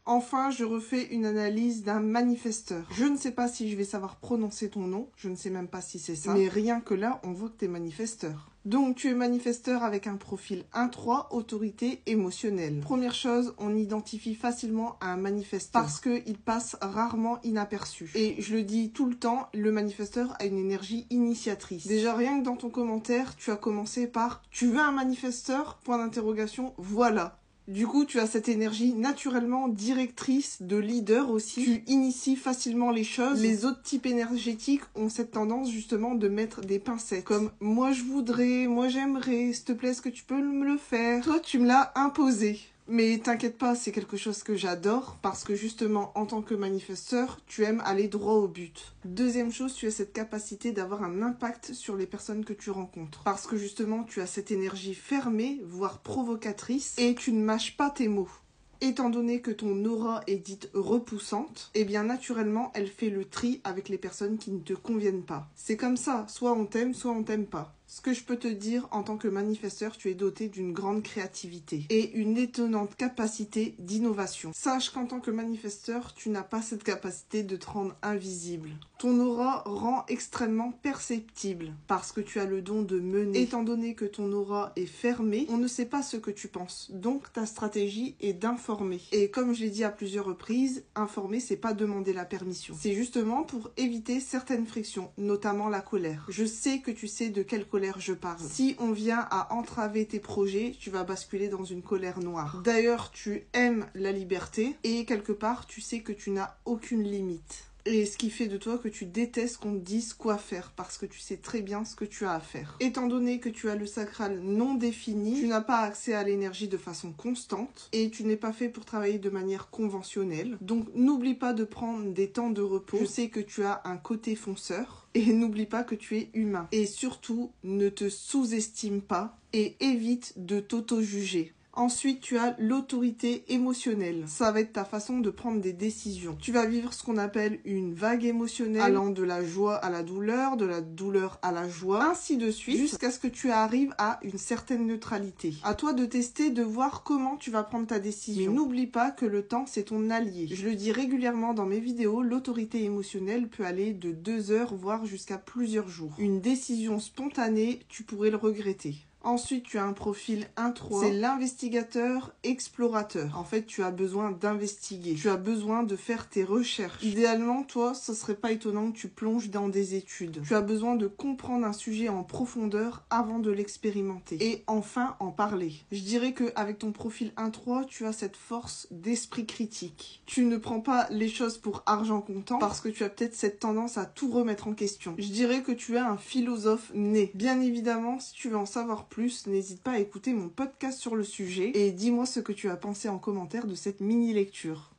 Enfin, je refais une analyse d'un manifesteur. Je ne sais pas si je vais savoir prononcer ton nom, je ne sais même pas si c'est ça, mais rien que là, on voit que tu es manifesteur. Donc, tu es manifesteur avec un profil 1-3, autorité émotionnelle. Première chose, on identifie facilement un manifesteur parce qu'il passe rarement inaperçu. Et je le dis tout le temps, le manifesteur a une énergie initiatrice. Déjà, rien que dans ton commentaire, tu as commencé par « Tu veux un manifesteur ?» Point d'interrogation, voilà. Du coup, tu as cette énergie naturellement directrice de leader aussi. Tu inities facilement les choses. Les autres types énergétiques ont cette tendance justement de mettre des pincettes. Comme « moi je voudrais, moi j'aimerais, s'il te plaît, est-ce que tu peux me le faire ?» Toi, tu me l'as imposé. Mais t'inquiète pas, c'est quelque chose que j'adore parce que justement, en tant que manifesteur, tu aimes aller droit au but. Deuxième chose, tu as cette capacité d'avoir un impact sur les personnes que tu rencontres. Parce que justement, tu as cette énergie fermée, voire provocatrice, et tu ne mâches pas tes mots. Étant donné que ton aura est dite repoussante, eh bien naturellement, elle fait le tri avec les personnes qui ne te conviennent pas. C'est comme ça, soit on t'aime pas. Ce que je peux te dire, en tant que manifesteur, tu es doté d'une grande créativité et une étonnante capacité d'innovation. Sache qu'en tant que manifesteur, tu n'as pas cette capacité de te rendre invisible. Ton aura rend extrêmement perceptible parce que tu as le don de mener. Étant donné que ton aura est fermée, on ne sait pas ce que tu penses. Donc ta stratégie est d'informer. Et comme je l'ai dit à plusieurs reprises, informer, c'est pas demander la permission. C'est justement pour éviter certaines frictions, notamment la colère. Je sais que tu sais de quelle colère je parle. Si on vient à entraver tes projets, tu vas basculer dans une colère noire. D'ailleurs, tu aimes la liberté et quelque part, tu sais que tu n'as aucune limite. Et ce qui fait de toi que tu détestes qu'on te dise quoi faire parce que tu sais très bien ce que tu as à faire. Étant donné que tu as le sacral non défini, tu n'as pas accès à l'énergie de façon constante et tu n'es pas fait pour travailler de manière conventionnelle. Donc n'oublie pas de prendre des temps de repos. Je sais que tu as un côté fonceur et n'oublie pas que tu es humain. Et surtout, ne te sous-estime pas et évite de t'auto-juger. Ensuite, tu as l'autorité émotionnelle. Ça va être ta façon de prendre des décisions. Tu vas vivre ce qu'on appelle une vague émotionnelle, allant de la joie à la douleur, de la douleur à la joie, ainsi de suite, jusqu'à ce que tu arrives à une certaine neutralité. À toi de tester, de voir comment tu vas prendre ta décision. Mais n'oublie pas que le temps, c'est ton allié. Je le dis régulièrement dans mes vidéos, l'autorité émotionnelle peut aller de 2 heures, voire jusqu'à plusieurs jours. Une décision spontanée, tu pourrais le regretter. Ensuite, tu as un profil 1-3, c'est l'investigateur explorateur. En fait, tu as besoin d'investiguer, tu as besoin de faire tes recherches. Idéalement, toi, ce serait pas étonnant que tu plonges dans des études. Tu as besoin de comprendre un sujet en profondeur avant de l'expérimenter. Et enfin, en parler. Je dirais qu'avec ton profil 1-3, tu as cette force d'esprit critique. Tu ne prends pas les choses pour argent comptant parce que tu as peut-être cette tendance à tout remettre en question. Je dirais que tu es un philosophe né. Bien évidemment, si tu veux en savoir plus, n'hésite pas à écouter mon podcast sur le sujet et dis-moi ce que tu as pensé en commentaire de cette mini-lecture.